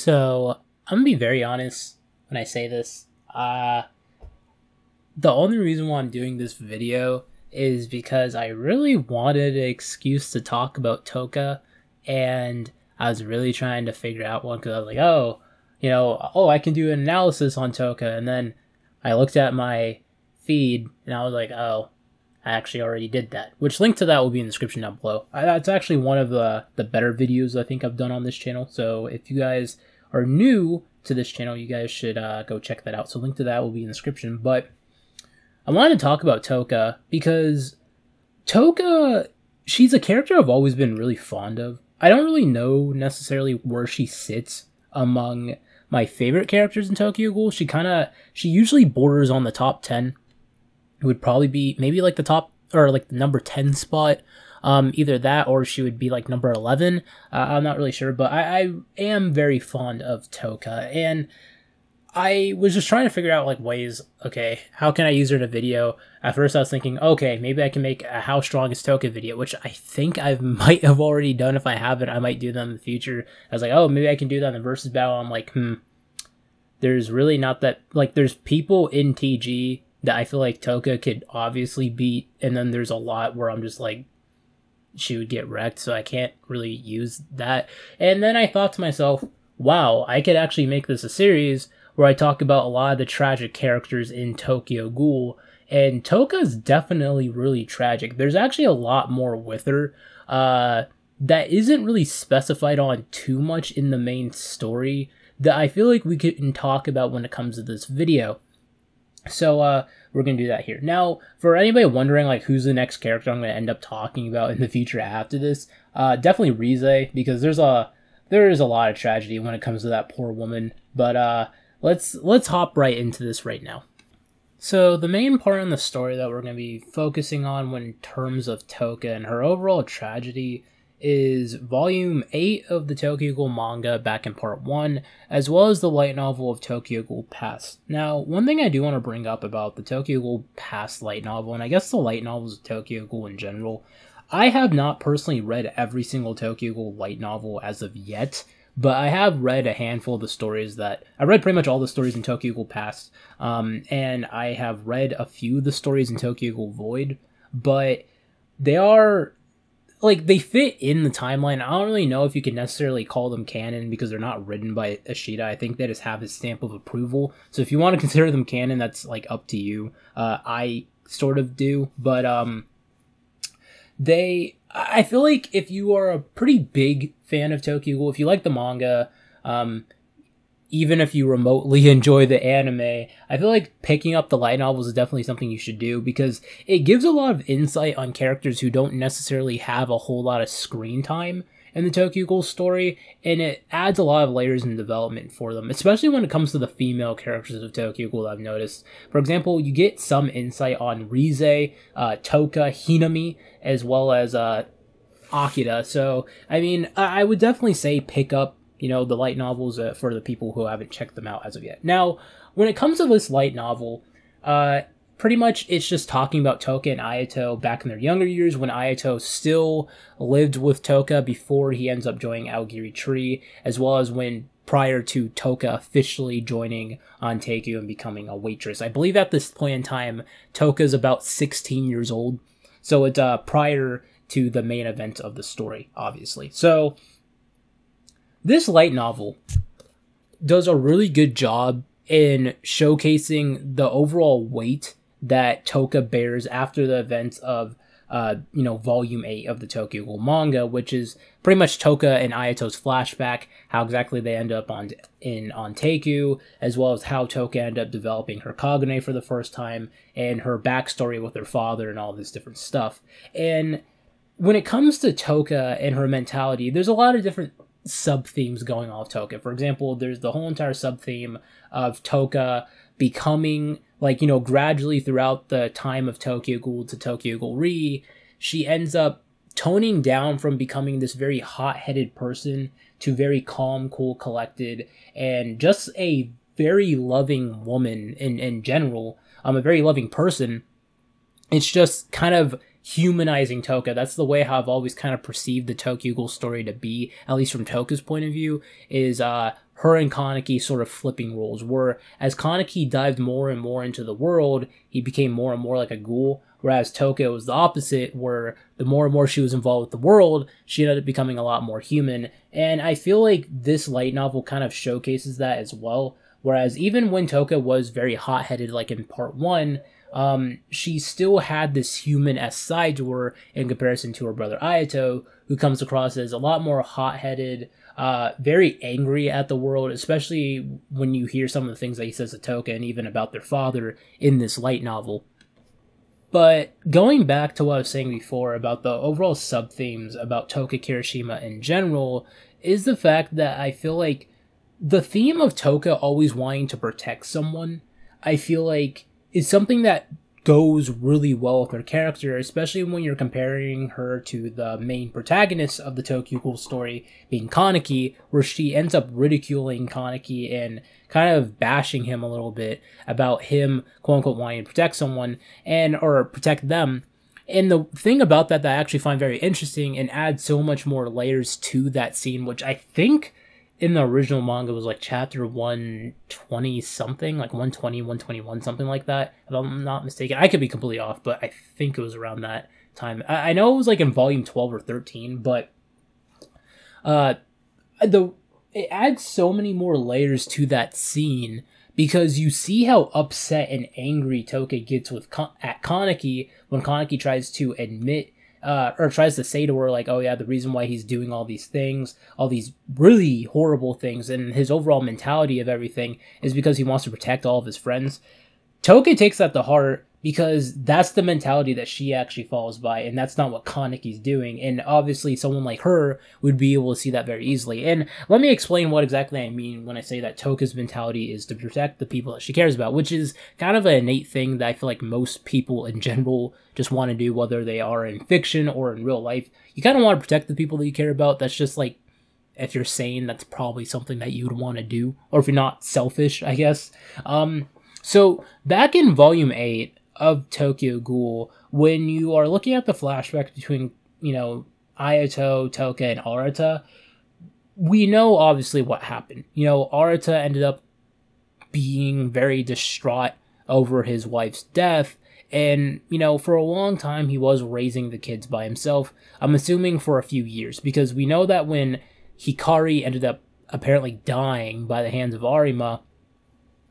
So I'm gonna be very honest when I say this. The only reason why I'm doing this video is because I really wanted an excuse to talk about Touka, and I was really trying to figure out one because I was like, I can do an analysis on Touka, and then I looked at my feed and I was like, oh, I actually already did that. Which link to that will be in the description down below. That's actually one of the better videos I think I've done on this channel. So if you guys are new to this channel, you guys should go check that out. So link to that will be in the description. But I wanted to talk about Touka because Touka, she's a character I've always been really fond of. I don't really know necessarily where she sits among my favorite characters in Tokyo Ghoul. She usually borders on the top 10. It would probably be maybe like the top or like the number 10 spot. Either that or she would be like number 11. I'm not really sure, but I am very fond of Touka, and I was just trying to figure out like ways, okay, how can I use her in a video? At first I was thinking, okay, maybe I can make a how strong is Touka video, which I think I might have already done. If I haven't, I might do them in the future. I was like, oh, maybe I can do that in the versus battle. I'm like, there's really not that, like, there's people in TG that I feel like Touka could obviously beat, and then there's a lot where I'm just like, she would get wrecked, so I can't really use that. And then I thought to myself, wow, I could actually make this a series where I talk about a lot of the tragic characters in Tokyo Ghoul, and Touka is definitely really tragic. There's actually a lot more with her that isn't really specified on too much in the main story that I feel like we can talk about when it comes to this video. So we're going to do that here. Now, for anybody wondering like who's the next character I'm going to end up talking about in the future after this, definitely Rize, because there is a lot of tragedy when it comes to that poor woman. But let's hop right into this right now. So the main part in the story that we're going to be focusing on in terms of Touka and her overall tragedy is volume 8 of the Tokyo Ghoul manga back in part 1, as well as the light novel of Tokyo Ghoul Past. Now, one thing I do want to bring up about the Tokyo Ghoul Past light novel, and I guess the light novels of Tokyo Ghoul in general, I have not personally read every single Tokyo Ghoul light novel as of yet, but I have read a handful of the stories I read pretty much all the stories in Tokyo Ghoul Past, and I have read a few of the stories in Tokyo Ghoul Void, but they are, like, they fit in the timeline. I don't really know if you can necessarily call them canon because they're not written by Ashita. I think they just have his stamp of approval. So if you want to consider them canon, that's, like, up to you. I sort of do, but, I feel like if you are a pretty big fan of Tokyo Ghoul, if you like the manga, even if you remotely enjoy the anime, I feel like picking up the light novels is definitely something you should do because it gives a lot of insight on characters who don't necessarily have a whole lot of screen time in the Tokyo Ghoul story, and it adds a lot of layers in development for them, especially when it comes to the female characters of Tokyo Ghoul, I've noticed. For example, you get some insight on Rize, Touka, Hinami, as well as Akira. So, I mean, I would definitely say pick up, the light novels for the people who haven't checked them out as of yet. Now, when it comes to this light novel, pretty much it's just talking about Touka and Ayato back in their younger years when Ayato still lived with Touka before he ends up joining Aogiri Tree, as well as when prior to Touka officially joining on Teikyu and becoming a waitress. I believe at this point in time, Touka is about 16 years old, so it's prior to the main event of the story, obviously. So this light novel does a really good job in showcasing the overall weight that Touka bears after the events of, volume 8 of the Tokyo Ghoul manga, which is pretty much Touka and Ayato's flashback, how exactly they end up on Teikyu, as well as how Touka ended up developing her Kagune for the first time, and her backstory with her father and all this different stuff. And when it comes to Touka and her mentality, there's a lot of different sub-themes going on with Touka. For example, there's the whole entire sub-theme of Touka becoming, gradually throughout the time of Tokyo Ghoul to Tokyo Ghoul Re, she ends up toning down from becoming this very hot-headed person to very calm, cool, collected, and just a very loving woman in general, a very loving person. It's just kind of humanizing Touka. That's the way how I've always kind of perceived the Tokyo Ghoul story to be, at least from Touka's point of view, is her and Kaneki sort of flipping roles, where as Kaneki dived more and more into the world, he became more and more like a ghoul, whereas Touka was the opposite, where the more and more she was involved with the world, she ended up becoming a lot more human. And I feel like this light novel kind of showcases that as well, whereas even when Touka was very hot-headed, like in part 1, she still had this human-esque side to her in comparison to her brother Ayato, who comes across as a lot more hot-headed, very angry at the world, especially when you hear some of the things that he says to Touka and even about their father in this light novel. But going back to what I was saying before about the overall sub-themes about Touka Kirishima in general, is the fact that I feel like the theme of Touka always wanting to protect someone, I feel like, is something that goes really well with her character, especially when you're comparing her to the main protagonist of the Tokyo Ghoul story, being Kaneki, where she ends up ridiculing Kaneki and kind of bashing him a little bit about him, quote-unquote, wanting to protect someone, or protect them. And the thing about that I actually find very interesting and adds so much more layers to that scene, which I think in the original manga was like chapter 120 something, like 120, 121, something like that, if I'm not mistaken. I could be completely off, but I think it was around that time. I know it was like in volume 12 or 13, but it adds so many more layers to that scene, because you see how upset and angry Touka gets at Kaneki when Kaneki tries to admit, or tries to say to her, like, oh yeah, the reason why he's doing all these things, all these really horrible things, and his overall mentality of everything is because he wants to protect all of his friends. Touka takes that to heart, because that's the mentality that she actually falls by, and that's not what Kaneki's doing, and obviously someone like her would be able to see that very easily. And let me explain what exactly I mean when I say that Touka's mentality is to protect the people that she cares about, which is kind of an innate thing that I feel like most people in general just want to do, whether they are in fiction or in real life. You kind of want to protect the people that you care about. That's just like, if you're sane, that's probably something that you would want to do, or if you're not selfish, I guess. So back in volume 8 of Tokyo Ghoul, when you are looking at the flashbacks between, Ayato, Touka, and Arata, we know obviously what happened. Arata ended up being very distraught over his wife's death, and, for a long time he was raising the kids by himself. I'm assuming for a few years, because we know that when Hikari ended up apparently dying by the hands of Arima,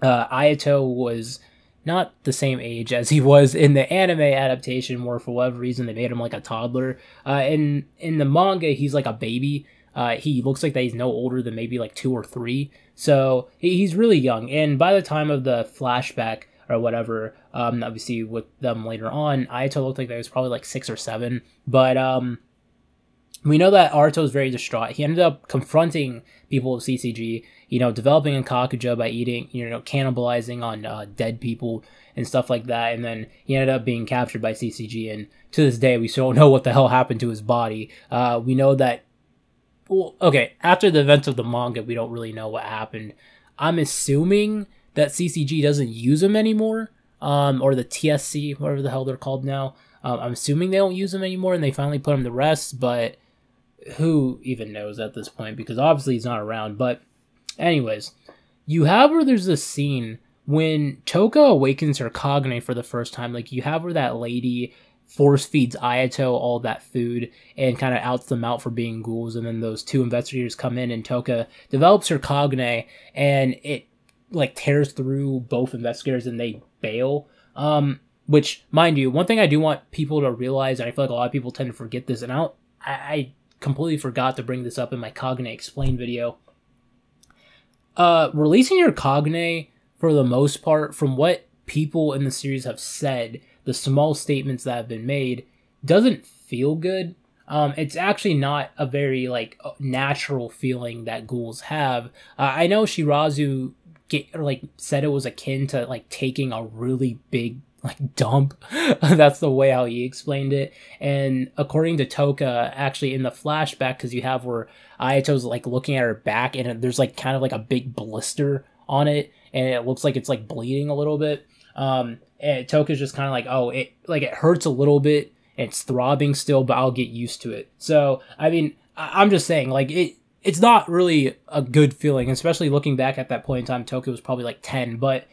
Ayato was not the same age as he was in the anime adaptation, where for whatever reason they made him like a toddler. In the manga, he's like a baby. He looks like that he's no older than maybe like 2 or 3. So he's really young. And by the time of the flashback or whatever, obviously with them later on, Ayato looked like that he was probably like 6 or 7. But we know that Aruto is very distraught. He ended up confronting people of CCG, developing a Kakuja by eating, cannibalizing on dead people and stuff like that. And then he ended up being captured by CCG. And to this day, we still don't know what the hell happened to his body. We know that, after the events of the manga, we don't really know what happened. I'm assuming that CCG doesn't use him anymore, or the TSC, whatever the hell they're called now. I'm assuming they don't use him anymore and they finally put him to rest, but who even knows at this point, because obviously he's not around. But anyways, you have where there's this scene when Touka awakens her Kagane for the first time. Like, you have where that lady force feeds Ayato all that food and kind of outs them out for being ghouls, and then those 2 investigators come in and Touka develops her Kagane and it like tears through both investigators and they bail. Which, mind you, one thing I do want people to realize, and I feel like a lot of people tend to forget this, and I completely forgot to bring this up in my Kagane Explained video. Releasing your Kagane, for the most part, from what people in the series have said, the small statements that have been made, doesn't feel good. It's actually not a very, natural feeling that ghouls have. I know Shirazu said it was akin to, taking a really big dump. That's the way how he explained it. And according to Touka, actually in the flashback, because you have where Ayato's looking at her back and there's kind of a big blister on it and it looks like it's bleeding a little bit. And Touka's just kind of it hurts a little bit it's throbbing still, but I'll get used to it. So, I mean, I'm just saying, like, it's not really a good feeling, especially looking back at that point in time. Touka was probably like 10, but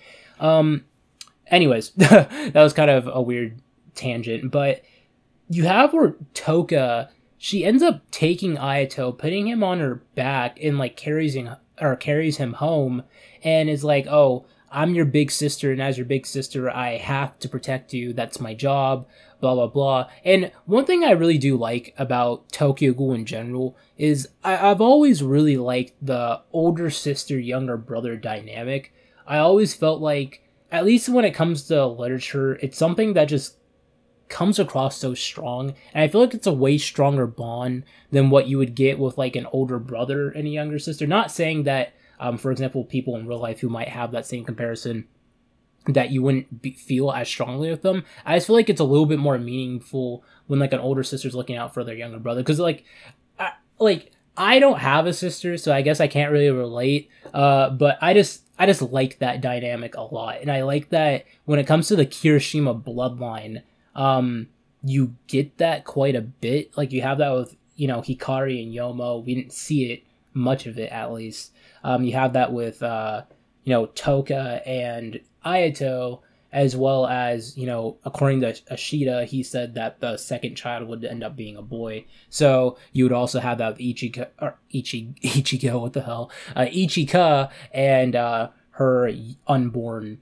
anyways, that was kind of a weird tangent. But you have where Touka, she ends up taking Ayato, putting him on her back, and like carries him home, and is like, oh, I'm your big sister, and as your big sister, I have to protect you. That's my job, blah, blah, blah. And one thing I really do like about Tokyo Ghoul in general is I've always really liked the older sister, younger brother dynamic. I always felt like, at least when it comes to literature, it's something that just comes across so strong. And I feel like it's a way stronger bond than what you would get with like an older brother and a younger sister. Not saying that, for example, people in real life who might have that same comparison, that you wouldn't feel as strongly with them. I just feel like it's a little bit more meaningful when like an older sister's looking out for their younger brother. Because I don't have a sister, so I guess I can't really relate. But I just like that dynamic a lot, and I like that when it comes to the Kirishima bloodline, you get that quite a bit. Like you have that with Hikari and Yomo. We didn't see it, much of it at least. You have that with Touka and Ayato, as well as, according to Ashita, he said that the second child would end up being a boy. So you would also have that with Ichika, what the hell? Ichika and her unborn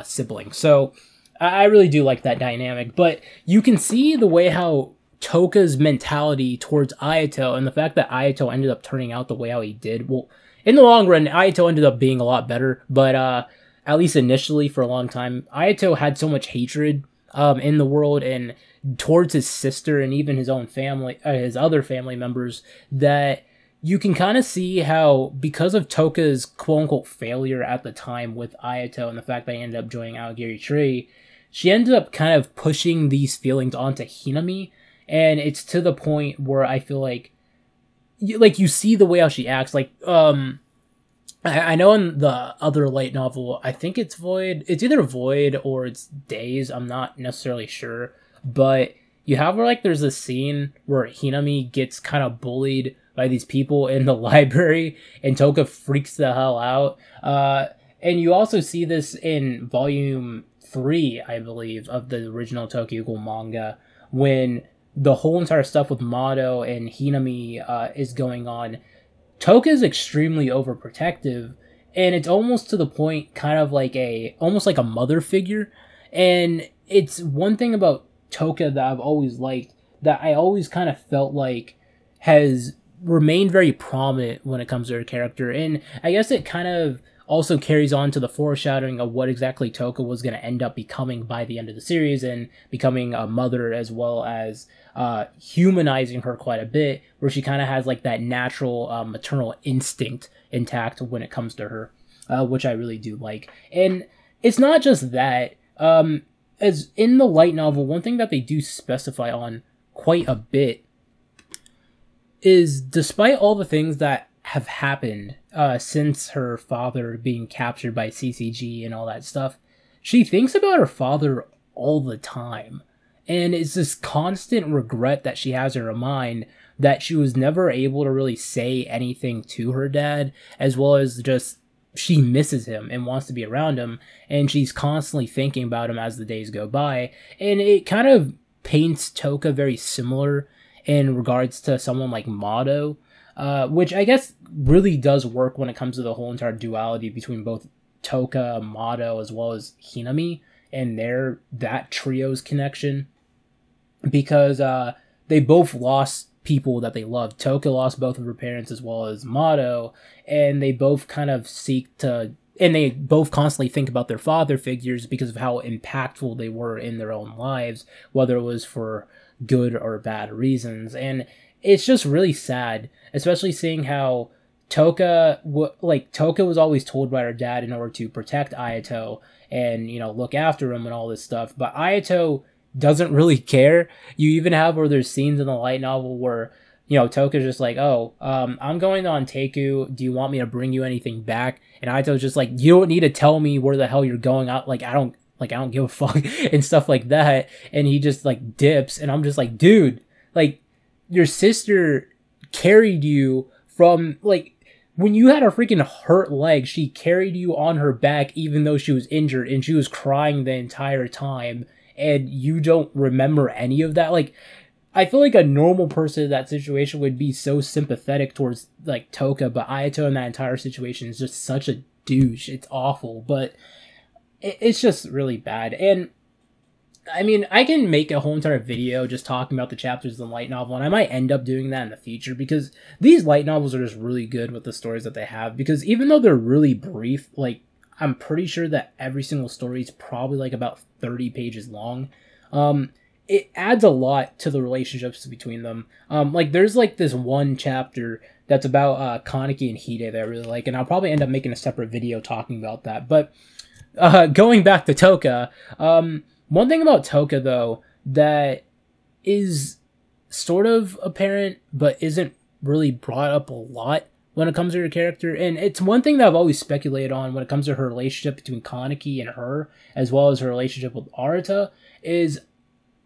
sibling. So I really do like that dynamic. But you can see the way how Touka's mentality towards Ayato, and the fact that Ayato ended up turning out the way how he did. Well, in the long run, Ayato ended up being a lot better, but at least initially for a long time, Ayato had so much hatred in the world and towards his sister and even his own family, his other family members, that you can kind of see how, because of Touka's quote-unquote failure at the time with Ayato and the fact that he ended up joining Aogiri Tree, she ended up kind of pushing these feelings onto Hinami, and it's to the point where I feel like you see the way how she acts. Like, I know in the other light novel, I think it's Void. It's either Void or it's Days. I'm not necessarily sure. But you have where, like, there's a scene where Hinami gets kind of bullied by these people in the library, and Touka freaks the hell out. And you also see this in volume 3, I believe, of the original Tokyo Ghoul manga, when the whole entire stuff with Mado and Hinami is going on. Touka is extremely overprotective, and it's almost to the point kind of like almost like a mother figure. And it's one thing about Touka that I've always liked, that I always kind of felt like has remained very prominent when it comes to her character. And I guess it kind of also carries on to the foreshadowing of what exactly Touka was going to end up becoming by the end of the series, and becoming a mother, as well as humanizing her quite a bit, where she kind of has like that natural maternal instinct intact when it comes to her, which I really do like. And it's not just that. As in the light novel, one thing that they do specify on quite a bit is, despite all the things that have happened since her father being captured by CCG and all that stuff, she thinks about her father all the time. And it's this constant regret that she has in her mind that she was never able to really say anything to her dad, as well as just she misses him and wants to be around him, and she's constantly thinking about him as the days go by. And it kind of paints Touka very similar in regards to someone like Mado, which I guess really does work when it comes to the whole entire duality between both Touka, Mado, as well as Hinami, and that trio's connection, because they both lost people that they loved. Touka lost both of her parents as well as Mado, and they both kind of and they both constantly think about their father figures because of how impactful they were in their own lives, whether it was for good or bad reasons. And it's just really sad, especially seeing how Touka was always told by her dad in order to protect Ayato and, look after him and all this stuff. But Ayato doesn't really care. You even have where there's scenes in the light novel where, Touka's just like, oh, I'm going on Teku. Do you want me to bring you anything back? And Ayato's just like, you don't need to tell me where the hell you're going out. Like, I don't like, I don't give a fuck and stuff like that. And he just like dips, and I'm just like, dude, like, your sister carried you from, like, when you had a freaking hurt leg, she carried you on her back even though she was injured, and she was crying the entire time, and you don't remember any of that. Like, I feel like a normal person in that situation would be so sympathetic towards, like, Touka, but Ayato in that entire situation is just such a douche. It's awful, but it's just really bad. And I mean, I can make a whole entire video just talking about the chapters of the light novel, and I might end up doing that in the future, because these light novels are just really good with the stories that they have, because even though they're really brief, like, I'm pretty sure that every single story is probably like about 30 pages long. It adds a lot to the relationships between them. Like, there's like this one chapter that's about Kaneki and Hide that I really like, and I'll probably end up making a separate video talking about that. But going back to Touka, one thing about Touka, though, that is sort of apparent but isn't really brought up a lot when it comes to her character, and it's one thing that I've always speculated on when it comes to her relationship between Kaneki and her, as well as her relationship with Arata, is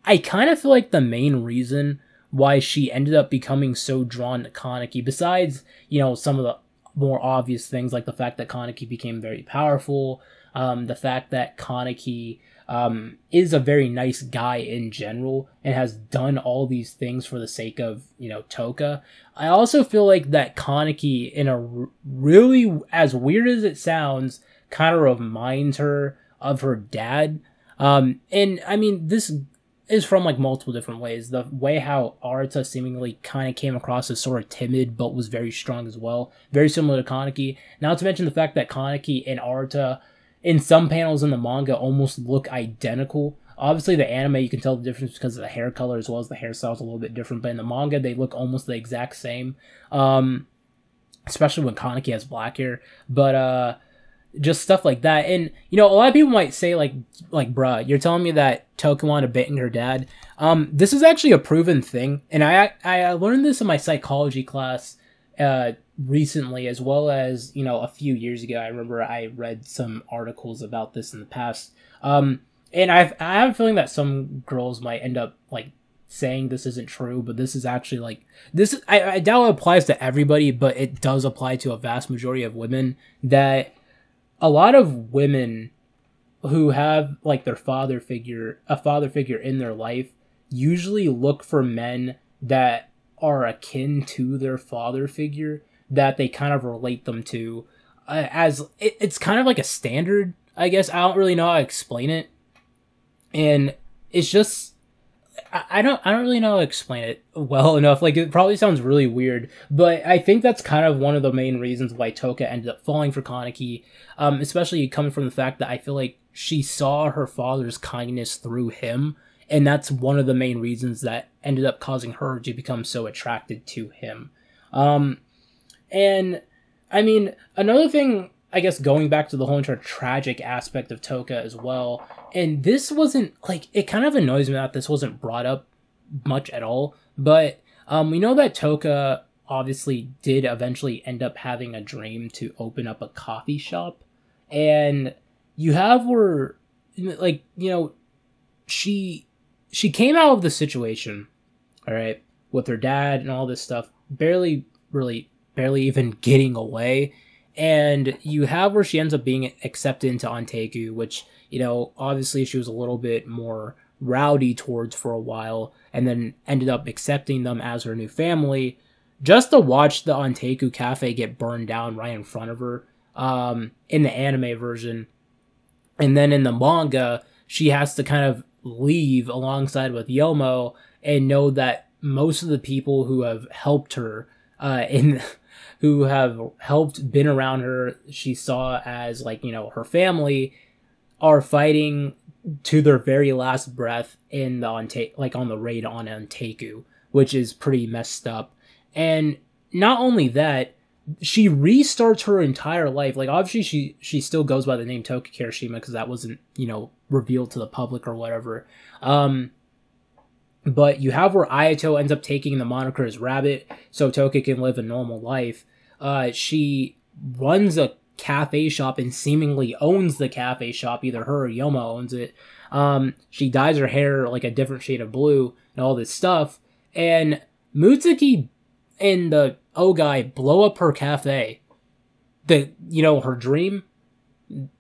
I kind of feel like the main reason why she ended up becoming so drawn to Kaneki, besides, you know, some of the more obvious things like the fact that Kaneki became very powerful, the fact that Kaneki is a very nice guy in general and has done all these things for the sake of, you know, Touka. I also feel like that Kaneki, in a really, as weird as it sounds, kind of reminds her of her dad. And I mean, this is from like multiple different ways. The way how Arata seemingly kind of came across as sort of timid but was very strong as well, very similar to Kaneki. Not to mention the fact that Kaneki and Arata in some panels in the manga almost look identical. Obviously the anime, you can tell the difference because of the hair color, as well as the hairstyle is a little bit different, but in the manga they look almost the exact same, especially when Kaneki has black hair. But just stuff like that. And, you know, a lot of people might say, like, bruh, you're telling me that Touka wanted banging her dad. This is actually a proven thing, and I learned this in my psychology class recently, as well as, you know, a few years ago. I remember I read some articles about this in the past. And I have a feeling that some girls might end up, like, saying this isn't true, but this is actually, like, this, I doubt it applies to everybody, but it does apply to a vast majority of women, that a lot of women who have, like, a father figure in their life usually look for men that are akin to their father figure, that they kind of relate them to, as it's kind of like a standard, I guess. I don't really know how to explain it, and it's just, I don't really know how to explain it well enough. Like, it probably sounds really weird, but I think that's kind of one of the main reasons why Touka ended up falling for Kaneki, especially coming from the fact that I feel like she saw her father's kindness through him, and that's one of the main reasons that ended up causing her to become so attracted to him. And, I mean, another thing, I guess, going back to the whole entire tragic aspect of Touka as well, and this wasn't, like, it kind of annoys me that this wasn't brought up much at all, but we know that Touka obviously did eventually end up having a dream to open up a coffee shop, and you have her, like, you know, she came out of the situation, all right, with her dad and all this stuff, barely even getting away. And you have where she ends up being accepted into Anteku, which, you know, obviously she was a little bit more rowdy towards for a while, and then ended up accepting them as her new family, just to watch the Anteku cafe get burned down right in front of her, in the anime version. And then in the manga, she has to kind of leave alongside with Yomo, and know that most of the people who have helped her, who have helped, been around her, she saw as, like, you know, her family, are fighting to their very last breath in the on the raid on Anteku, which is pretty messed up. And not only that, she restarts her entire life. Like, obviously she still goes by the name Touka Kirishima, because that wasn't, you know, revealed to the public or whatever. But you have where Ayato ends up taking the moniker as Rabbit, so Touka can live a normal life. She runs a cafe shop and seemingly owns the cafe shop. Either her or Yoma owns it. She dyes her hair like a different shade of blue and all this stuff. And Mutsuki and the guy blow up her cafe. Her dream.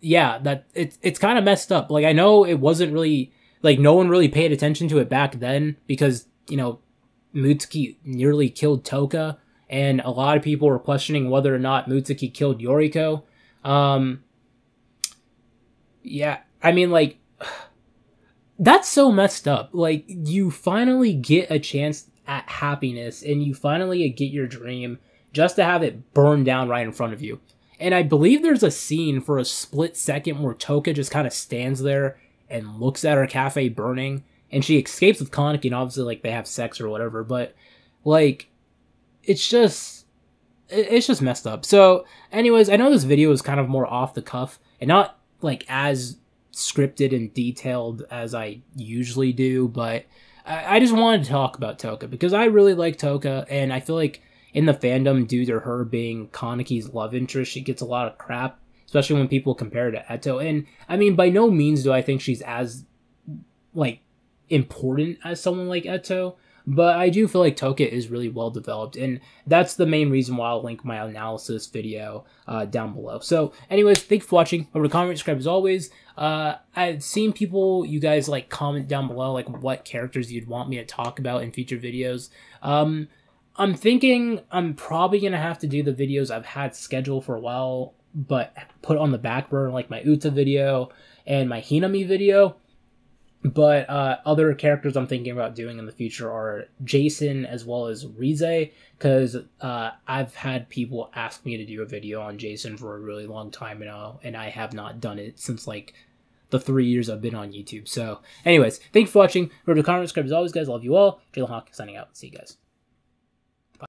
Yeah, that it's kind of messed up. Like, I know it wasn't really, like, no one really paid attention to it back then because, Mutsuki nearly killed Touka, and a lot of people were questioning whether or not Mutsuki killed Yoriko. Yeah, I mean, like, that's so messed up. Like, you finally get a chance at happiness, and you finally get your dream just to have it burn down right in front of you. And I believe there's a scene for a split second where Touka just kind of stands there and looks at her cafe burning, and she escapes with Kaneki, and obviously, like, they have sex or whatever, but, like, it's just messed up. So, anyways, I know this video is kind of more off the cuff, and not, like, as scripted and detailed as I usually do, but I just wanted to talk about Touka, because I really like Touka, and I feel like in the fandom, due to her being Kaneki's love interest, she gets a lot of crap, especially when people compare her to Eto. And, I mean, by no means do I think she's as, like, important as someone like Eto, but I do feel like Touka is really well developed, and that's the main reason why I'll link my analysis video down below. So, anyways, thank you for watching. Remember to comment, subscribe as always. I've seen you guys, like, comment down below, like, what characters you'd want me to talk about in future videos. I'm thinking I'm probably going to have to do the videos I've had scheduled for a while, but put on the back burner, like my Uta video and my Hinami video. But other characters I'm thinking about doing in the future are Jason as well as Rize, because I've had people ask me to do a video on Jason for a really long time now, and I have not done it since, like, the 3 years I've been on YouTube. So, anyways, thank you for watching. Remember to comment, subscribe as always, guys. Love you all. Jalen Hawk signing out. See you guys.